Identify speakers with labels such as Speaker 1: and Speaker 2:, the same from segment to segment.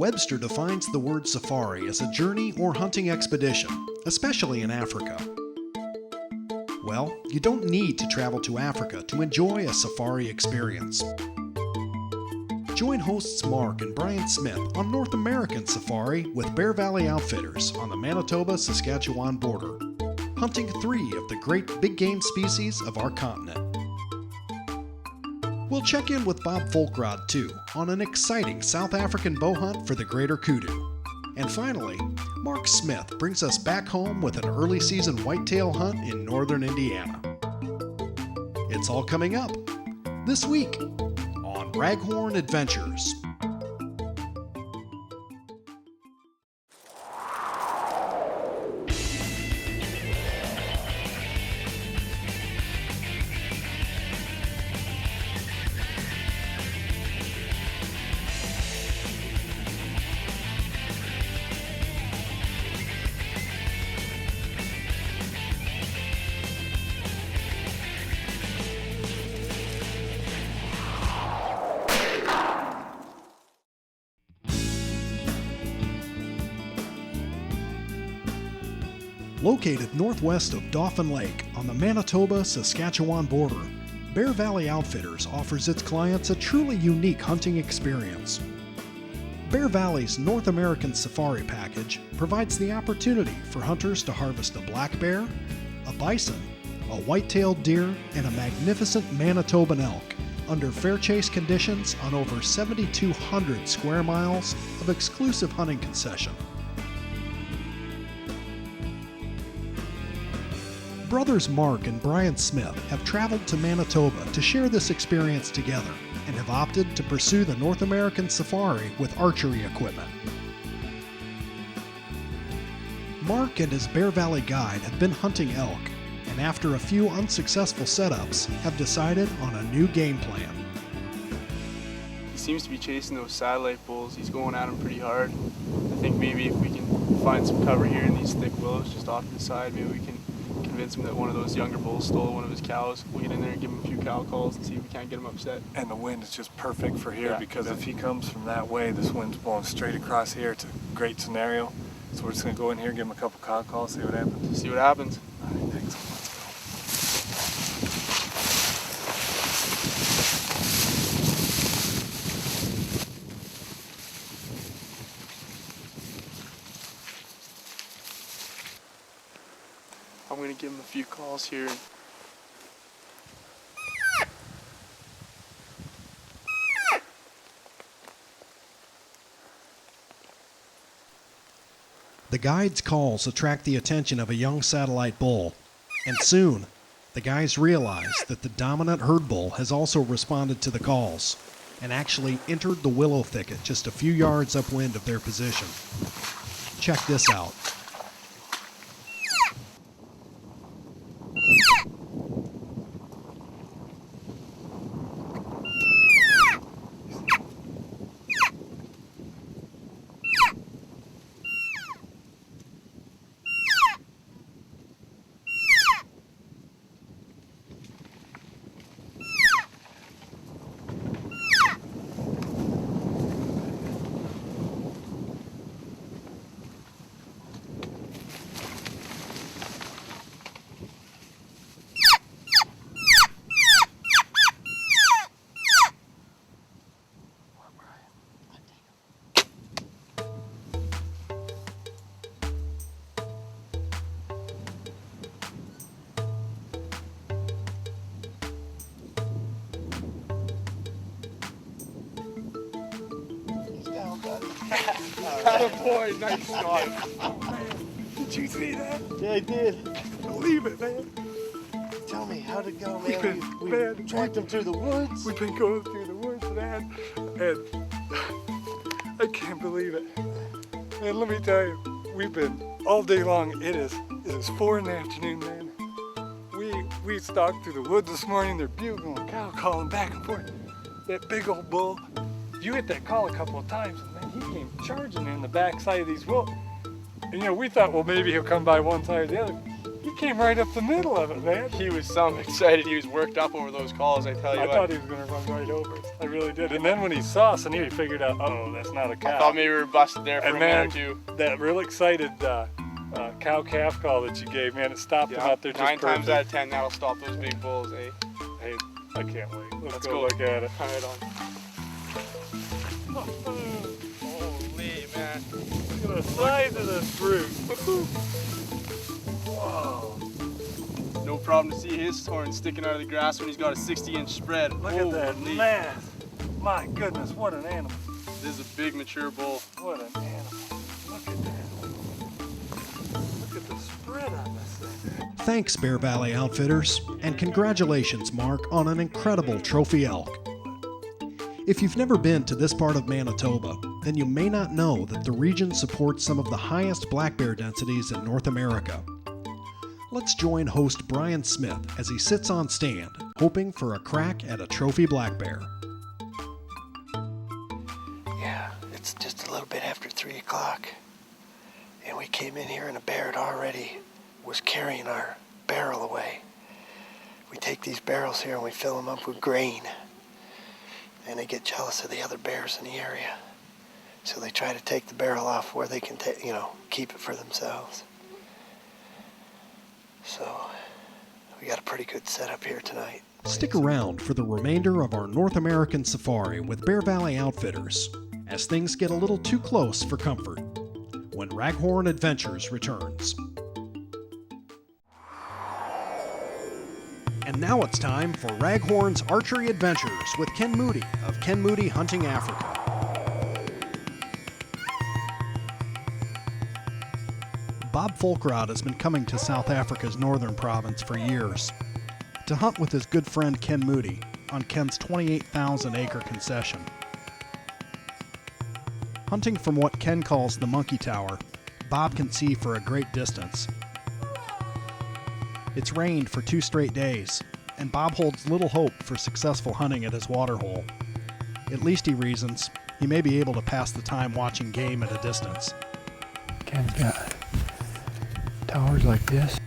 Speaker 1: Webster defines the word safari as a journey or hunting expedition, especially in Africa. Well, you don't need to travel to Africa to enjoy a safari experience. Join hosts Mark and Brian Smith on North American Safari with Bear Valley Outfitters on the Manitoba-Saskatchewan border, hunting 3 of the great big game species of our continent. We'll check in with Bob Fulkrod too on an exciting South African bow hunt for the greater kudu. And finally, Mark Smith brings us back home with an early season whitetail hunt in northern Indiana. It's all coming up this week on Raghorn Adventures. Located northwest of Dauphin Lake on the Manitoba-Saskatchewan border, Bear Valley Outfitters offers its clients a truly unique hunting experience. Bear Valley's North American Safari Package provides the opportunity for hunters to harvest a black bear, a bison, a white-tailed deer, and a magnificent Manitoban elk under fair chase conditions on over 7,200 square miles of exclusive hunting concession. Brothers Mark and Brian Smith have traveled to Manitoba to share this experience together and have opted to pursue the North American Safari with archery equipment. Mark and his Bear Valley guide have been hunting elk, and after a few unsuccessful setups, have decided on a new game plan.
Speaker 2: He seems to be chasing those satellite bulls. He's going at them pretty hard. I think maybe if we can find some cover here in these thick willows just off to the side, maybe we can convince him that one of those younger bulls stole one of his cows. We'll get in there and give him a few cow calls and see if we can't get him upset.
Speaker 3: And the wind is just perfect for here, because if he comes from that way, this wind's blowing straight across here. It's a great scenario. So we're just going to go in here, give him a couple cow calls, see what happens.
Speaker 2: See what happens.
Speaker 3: All right, thanks. Let's
Speaker 2: I'm going to give him a few calls here.
Speaker 1: The guide's calls attract the attention of a young satellite bull, and soon, the guys realize that the dominant herd bull has also responded to the calls and actually entered the willow thicket just a few yards upwind of their position. Check this out.
Speaker 2: Attaboy, nice shot.
Speaker 3: Did you see that?
Speaker 4: Yeah, I did.
Speaker 3: Believe it, man.
Speaker 4: Tell me, how'd it go,
Speaker 3: We've
Speaker 4: man?
Speaker 3: been-
Speaker 4: We
Speaker 3: man,
Speaker 4: tracked them through the woods.
Speaker 3: We've been going through the woods, man, and I can't believe it. And let me tell you, we've been all day long. It is 4 in the afternoon, man. We stalked through the woods this morning. They're bugling, cow calling back and forth. That big old bull, you hit that call a couple of times, and then he came charging in the back side of these wolves. And we thought, well, maybe he'll come by one side or the other. He He came right up the middle of it, man.
Speaker 2: He was some excited. He was worked up over those calls, I tell you
Speaker 3: I
Speaker 2: what.
Speaker 3: thought he was going to run right over us. I really did. And then when he saw us in here, he figured out, oh, that's not a cow.
Speaker 2: I thought maybe we were busted there for
Speaker 3: And
Speaker 2: a minute
Speaker 3: man,
Speaker 2: or two.
Speaker 3: that real excited cow-calf call that you gave, man, it stopped him out there just
Speaker 2: 9 times
Speaker 3: perfect.
Speaker 2: out of 10, that'll stop those big bulls, eh?
Speaker 3: Hey, I can't wait. Let's
Speaker 2: Let's
Speaker 3: go
Speaker 2: go.
Speaker 3: look at it.
Speaker 2: Right on. Holy man.
Speaker 3: Look at the size of this fruit. Whoa.
Speaker 2: No problem to see his horn sticking out of the grass when he's got a 60-inch spread.
Speaker 3: Look at that
Speaker 2: Holy.
Speaker 3: mass. My goodness, what an animal.
Speaker 2: This is a big mature bull.
Speaker 3: What an animal. Look at that. Look at the spread on this thing.
Speaker 1: Thanks, Bear Valley Outfitters, and congratulations, Mark, on an incredible trophy elk. If you've never been to this part of Manitoba, then you may not know that the region supports some of the highest black bear densities in North America. Let's join host Brian Smith as he sits on stand, hoping for a crack at a trophy black bear.
Speaker 4: Yeah, it's just a little bit after 3 o'clock. And we came in here and a bear had already was carrying our barrel away. We take these barrels here and we fill them up with grain. And they get jealous of the other bears in the area. So they try to take the barrel off where they can keep it for themselves. So we got a pretty good setup here tonight.
Speaker 1: Stick around for the remainder of our North American safari with Bear Valley Outfitters, as things get a little too close for comfort, when Raghorn Adventures returns. And now it's time for Raghorn's Archery Adventures with Ken Moody of Ken Moody Hunting Africa. Bob Fulkrod has been coming to South Africa's northern province for years to hunt with his good friend Ken Moody on Ken's 28,000-acre concession. Hunting from what Ken calls the Monkey Tower, Bob can see for a great distance. It's rained for 2 straight days, and Bob holds little hope for successful hunting at his waterhole. At least, he reasons, he may be able to pass the time watching game at a distance.
Speaker 5: Ken's got towers like this.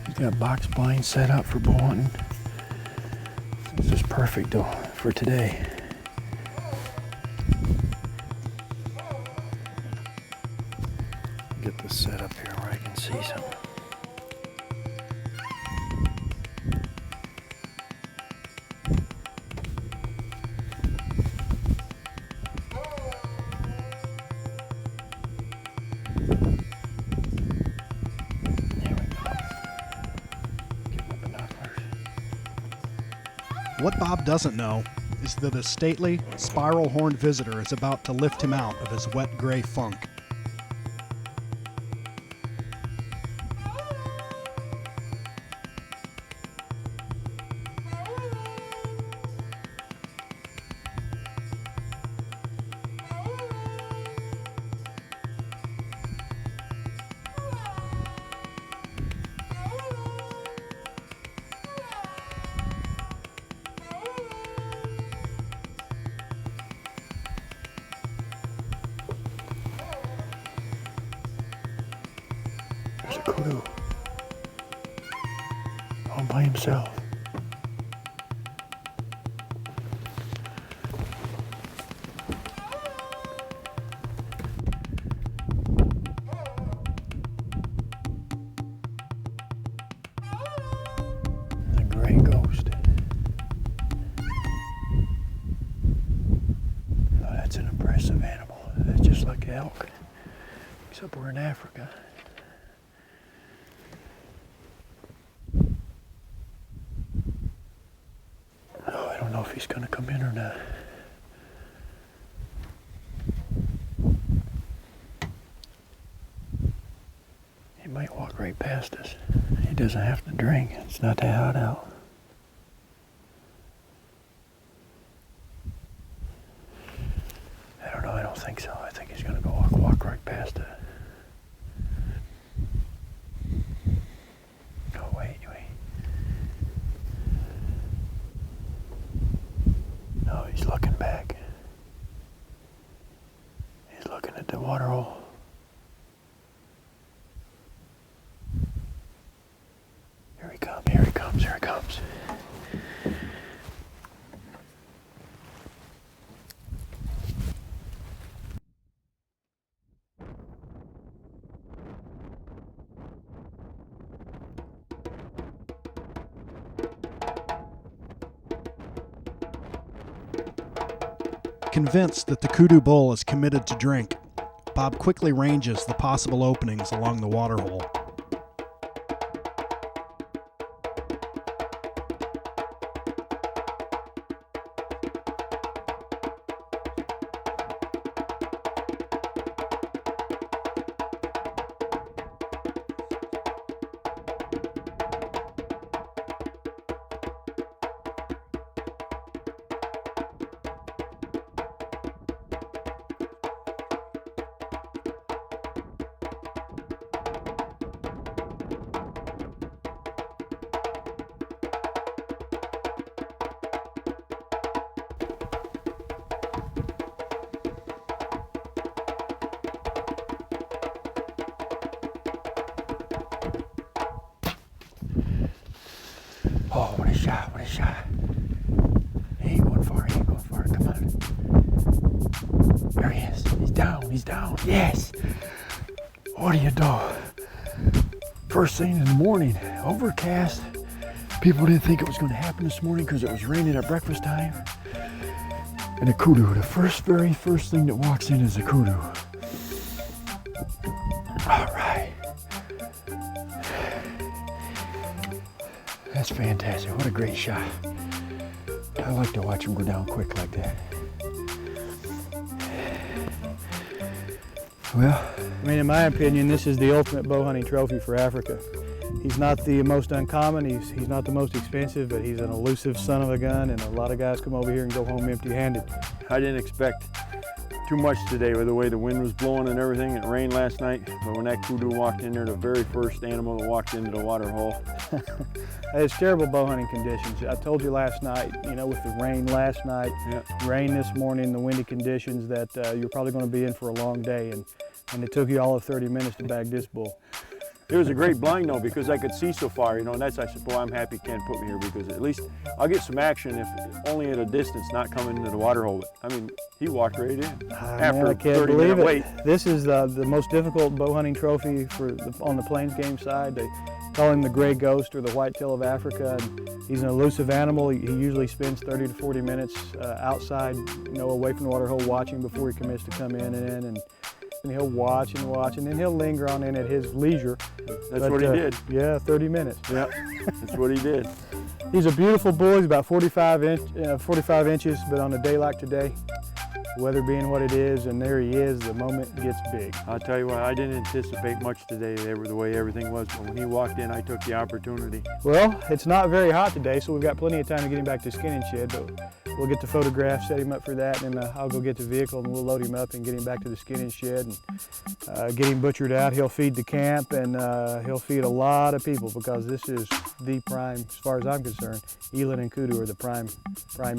Speaker 5: He's got box blinds set up for bow hunting. This is perfect though for today. Get this set up here where I can see something.
Speaker 1: What Bob doesn't know is that a stately, spiral-horned visitor is about to lift him out of his wet gray funk.
Speaker 5: There's a kudu all by himself. The gray ghost. Oh, that's an impressive animal. That's just like elk, except we're in Africa. Oh, I don't know if he's gonna come in or not. He might walk right past us. He doesn't have to drink. It's not that hot out. I don't know. I don't think so. I think he's gonna go walk right past it. Oh, wait. No, he's looking back. He's looking at the water hole.
Speaker 1: Convinced that the kudu bull is committed to drink, Bob quickly ranges the possible openings along the waterhole.
Speaker 5: Oh, what a shot, what a shot. He ain't going far, he ain't going far. Come on. There he is. He's down, he's down. Yes. What do you do? First thing in the morning, overcast. People didn't think it was going to happen this morning because it was raining at breakfast time. And a kudu, the very first thing that walks in is a kudu. All right. That's fantastic. What a great shot. I like to watch him go down quick like that. Well,
Speaker 6: I mean, in my opinion, this is the ultimate bow hunting trophy for Africa. He's not the most uncommon, he's not the most expensive, but he's an elusive son of a gun, and a lot of guys come over here and go home empty-handed.
Speaker 7: I didn't expect too much today with the way the wind was blowing and everything. It rained last night, but when that kudu walked in there, the very first animal that walked into the water hole.
Speaker 6: It's terrible bow hunting conditions. I told you last night, you know, with the rain last night, rain this morning, the windy conditions, that you're probably going to be in for a long day, and it took you all of 30 minutes to bag this bull.
Speaker 7: It was a great blind though, because I could see so far, you know, and that's, I said, boy, I'm happy Ken put me here, because at least I'll get some action, if only at a distance, not coming into the water hole. I mean, he walked right in after
Speaker 6: I
Speaker 7: a
Speaker 6: can't
Speaker 7: 30-minute
Speaker 6: believe
Speaker 7: wait.
Speaker 6: it. This is the most difficult bow hunting trophy on the Plains game side. They call him the gray ghost or the whitetail of Africa. And he's an elusive animal. He usually spends 30 to 40 minutes outside, you know, away from the water hole, watching before he commits to come in and in. And he'll watch and watch, and then he'll linger on in at his leisure.
Speaker 7: That's what he did.
Speaker 6: Yeah, 30 minutes.
Speaker 7: Yep, that's what he did.
Speaker 6: He's a beautiful bull. He's about 45 inches, but on a day like today, the weather being what it is, and there he is, the moment gets big.
Speaker 7: I'll tell you what, I didn't anticipate much today, the way everything was, but when he walked in, I took the opportunity.
Speaker 6: Well, it's not very hot today, so we've got plenty of time to get him back to skinning shed, but we'll get the photograph, set him up for that, and I'll go get the vehicle and we'll load him up and get him back to the skinning shed and get him butchered out. He'll feed the camp, and he'll feed a lot of people, because this is the prime, as far as I'm concerned, eland and kudu are the prime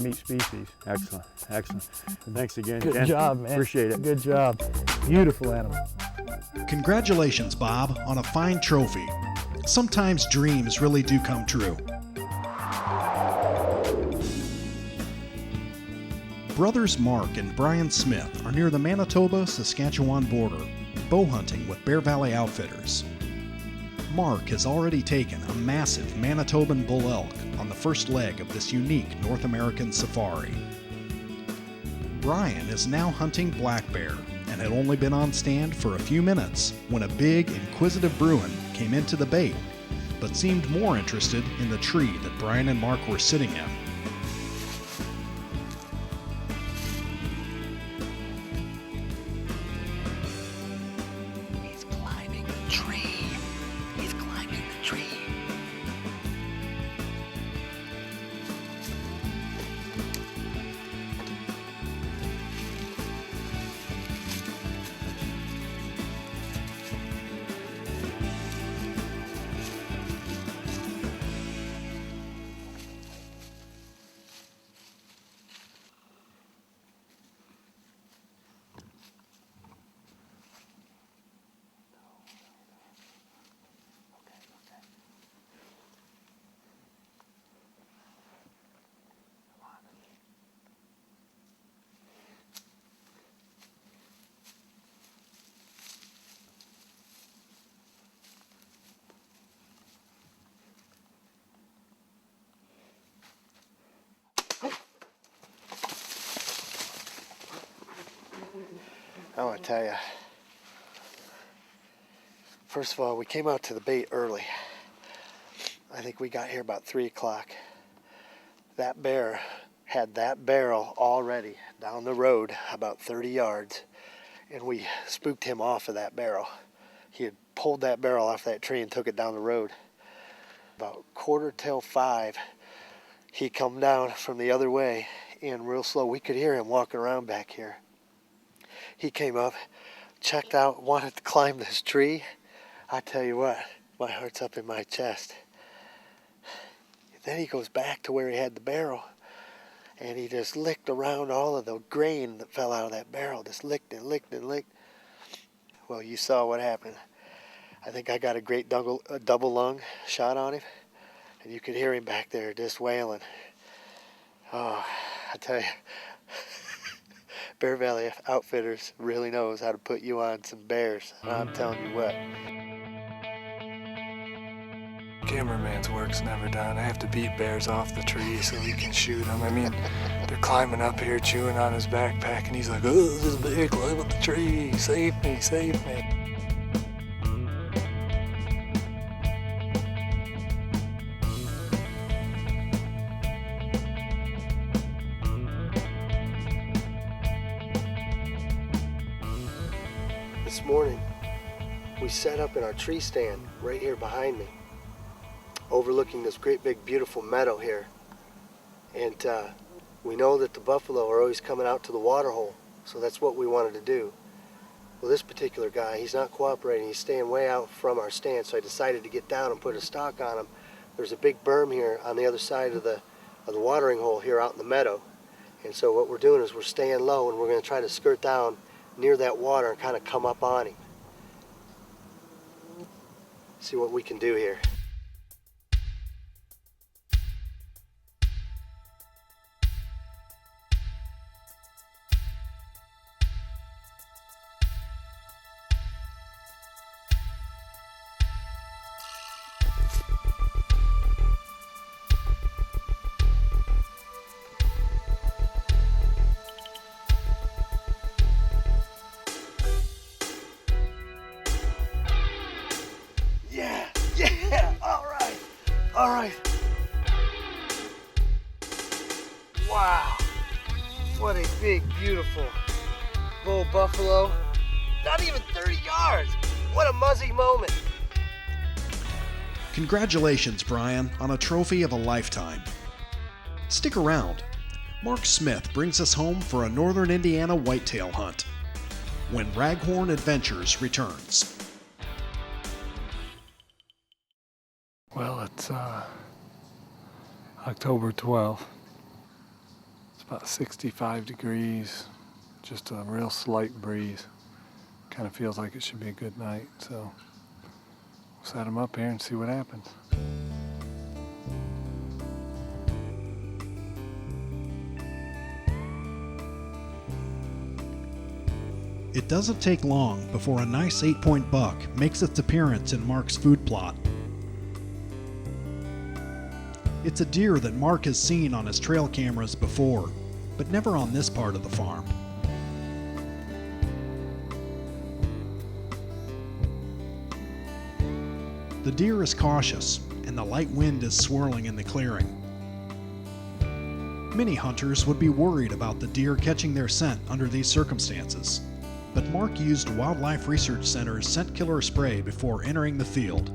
Speaker 6: meat species.
Speaker 7: Excellent, excellent. Thanks again,
Speaker 6: Good
Speaker 7: Ken.
Speaker 6: job, man.
Speaker 7: Appreciate it.
Speaker 6: Good job. Beautiful animal.
Speaker 1: Congratulations, Bob, on a fine trophy. Sometimes dreams really do come true. Brothers Mark and Brian Smith are near the Manitoba-Saskatchewan border, bow hunting with Bear Valley Outfitters. Mark has already taken a massive Manitoban bull elk on the first leg of this unique North American safari. Brian is now hunting black bear and had only been on stand for a few minutes when a big, inquisitive Bruin came into the bait, but seemed more interested in the tree that Brian and Mark were sitting in.
Speaker 4: He's climbing the tree. He's climbing the tree. I want to tell you. First of all, we came out to the bait early. I think we got here about 3 o'clock. That bear had that barrel already down the road about 30 yards, and we spooked him off of that barrel. He had pulled that barrel off that tree and took it down the road. About 4:45, he come down from the other way, and real slow. We could hear him walking around back here. He came up, checked out, wanted to climb this tree. I tell you what, my heart's up in my chest. Then he goes back to where he had the barrel, and he just licked around all of the grain that fell out of that barrel. Just licked and licked and licked. Well, you saw what happened. I think I got a great double lung shot on him, and you could hear him back there just wailing. Oh, I tell you, Bear Valley Outfitters really knows how to put you on some bears. And I'm telling you what.
Speaker 3: Cameraman's work's never done. I have to beat bears off the tree so we can shoot them. I mean, they're climbing up here, chewing on his backpack, and he's like, "Oh, this bear climbing up the tree. Save me, save me."
Speaker 4: This morning, we set up in our tree stand right here behind me, overlooking this great big beautiful meadow here. And we know that the buffalo are always coming out to the water hole, so that's what we wanted to do. Well, this particular guy, he's not cooperating. He's staying way out from our stand, so I decided to get down and put a stalk on him. There's a big berm here on the other side of the watering hole here out in the meadow. And so what we're doing is we're staying low, and we're going to try to skirt down near that water and kind of come up on him. See what we can do here. Yeah, all right. Wow, what a big, beautiful bull buffalo. Not even 30 yards. What a muzzy moment.
Speaker 1: Congratulations, Brian, on a trophy of a lifetime. Stick around. Mark Smith brings us home for a Northern Indiana whitetail hunt when Raghorn Adventures returns.
Speaker 3: Well, it's October 12th. It's about 65 degrees, just a real slight breeze. Kind of feels like it should be a good night, so we'll set them up here and see what happens.
Speaker 1: It doesn't take long before a nice 8-point buck makes its appearance in Mark's food plot. It's a deer that Mark has seen on his trail cameras before, but never on this part of the farm. The deer is cautious, and the light wind is swirling in the clearing. Many hunters would be worried about the deer catching their scent under these circumstances, but Mark used Wildlife Research Center's scent killer spray before entering the field.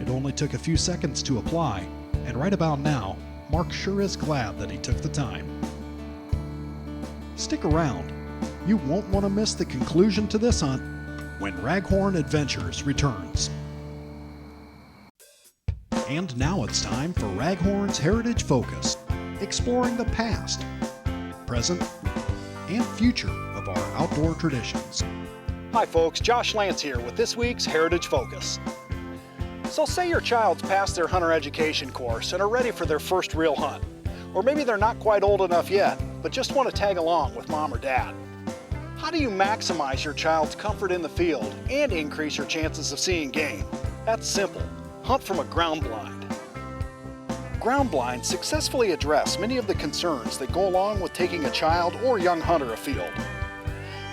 Speaker 1: It only took a few seconds to apply, and right about now, Mark sure is glad that he took the time. Stick around. You won't want to miss the conclusion to this hunt when Raghorn Adventures returns. And now it's time for Raghorn's Heritage Focus, exploring the past, present, and future of our outdoor traditions.
Speaker 8: Hi folks, Josh Lance here with this week's Heritage Focus. So say your child's passed their hunter education course and are ready for their first real hunt. Or maybe they're not quite old enough yet, but just want to tag along with mom or dad. How do you maximize your child's comfort in the field and increase your chances of seeing game? That's simple. Hunt from a ground blind. Ground blinds successfully address many of the concerns that go along with taking a child or young hunter afield.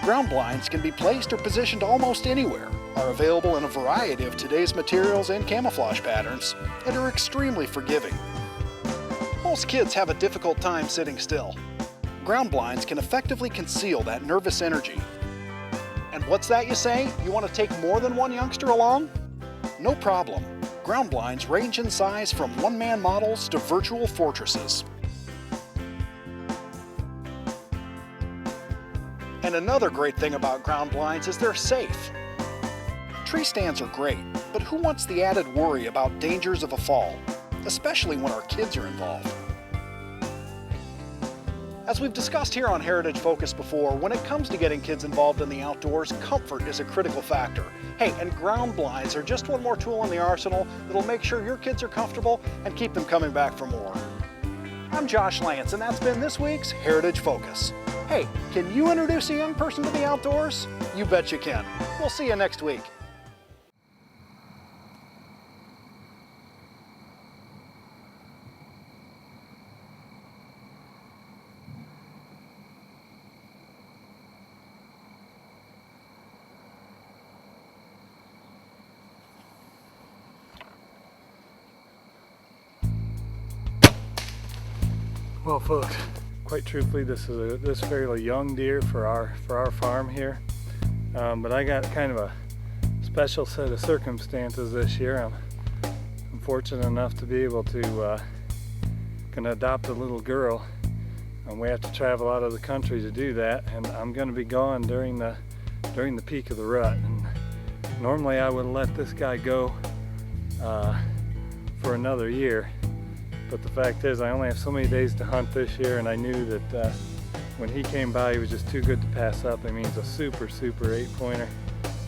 Speaker 8: Ground blinds can be placed or positioned almost anywhere, are available in a variety of today's materials and camouflage patterns, and are extremely forgiving. Most kids have a difficult time sitting still. Ground blinds can effectively conceal that nervous energy. And what's that, you say? You want to take more than one youngster along? No problem. Ground blinds range in size from one-man models to virtual fortresses. And another great thing about ground blinds is they're safe. Tree stands are great, but who wants the added worry about dangers of a fall, especially when our kids are involved? As we've discussed here on Heritage Focus before, when it comes to getting kids involved in the outdoors, comfort is a critical factor. Hey, and ground blinds are just one more tool in the arsenal that'll make sure your kids are comfortable and keep them coming back for more. I'm Josh Lance, and that's been this week's Heritage Focus. Hey, can you introduce a young person to the outdoors? You bet you can. We'll see you next week.
Speaker 3: Well, folks, quite truthfully, this is this fairly young deer for our farm here. But I got kind of a special set of circumstances this year. I'm fortunate enough to be able to can adopt a little girl, and we have to travel out of the country to do that. And I'm going to be gone during the peak of the rut. And normally I would have let this guy go for another year. But the fact is, I only have so many days to hunt this year, and I knew that when he came by, he was just too good to pass up. I mean, he's a super 8-pointer,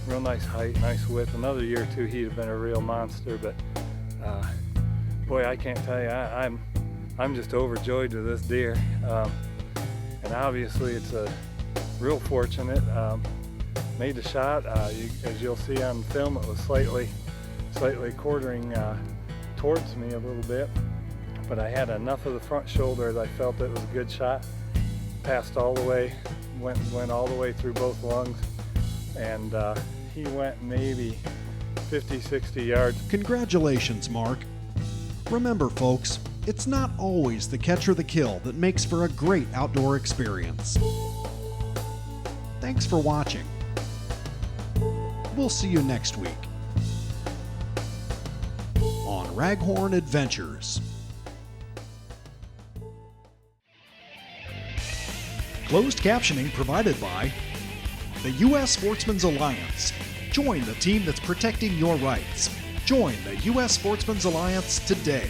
Speaker 3: real nice height, nice width. Another year or two, he'd have been a real monster. But boy, I can't tell you, I'm just overjoyed with this deer. And obviously, it's a real fortunate. Made the shot. As you'll see on film, it was slightly quartering towards me a little bit. But I had enough of the front shoulder that I felt it was a good shot. Passed all the way, went all the way through both lungs, and he went maybe 50-60 yards.
Speaker 1: Congratulations, Mark. Remember, folks, it's not always the catch or the kill that makes for a great outdoor experience. Thanks for watching. We'll see you next week on Raghorn Adventures. Closed captioning provided by the U.S. Sportsman's Alliance. Join the team that's protecting your rights. Join the U.S. Sportsman's Alliance today.